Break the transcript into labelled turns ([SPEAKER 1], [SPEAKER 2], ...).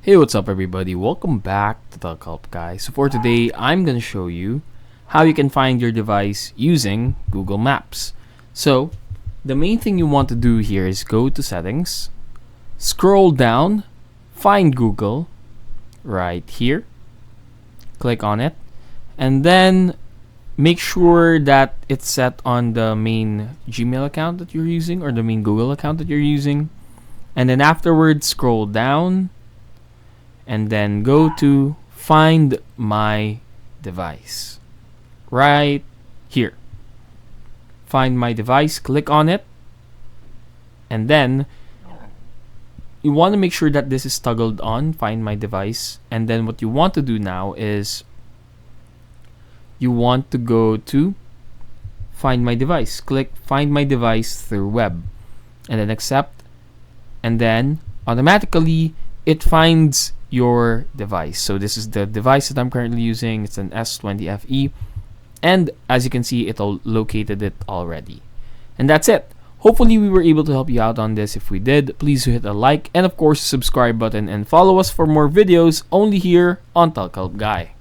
[SPEAKER 1] Hey, what's up everybody? Welcome back to the Help Guy. So for today, I'm going to show you how you can find your device using Google Maps. So the main thing you want to do here is go to settings, scroll down, find Google right here, click on it, and then make sure that it's set on the main Gmail account that you're using or the main Google account that you're using. And then afterwards, scroll down and then go to Find My Device. Right here. Find My Device, click on it. And then you want to make sure that this is toggled on, Find My Device. And then what you want to do now is you want to go to Find My Device. Click Find My Device through web. And then accept. And then automatically it finds your device. So this is the device that I'm currently using. It's an S20 FE. And as you can see, it located it already. And that's it. Hopefully we were able to help you out on this. If we did, please hit a like and of course subscribe button and follow us for more videos only here on Help Guy.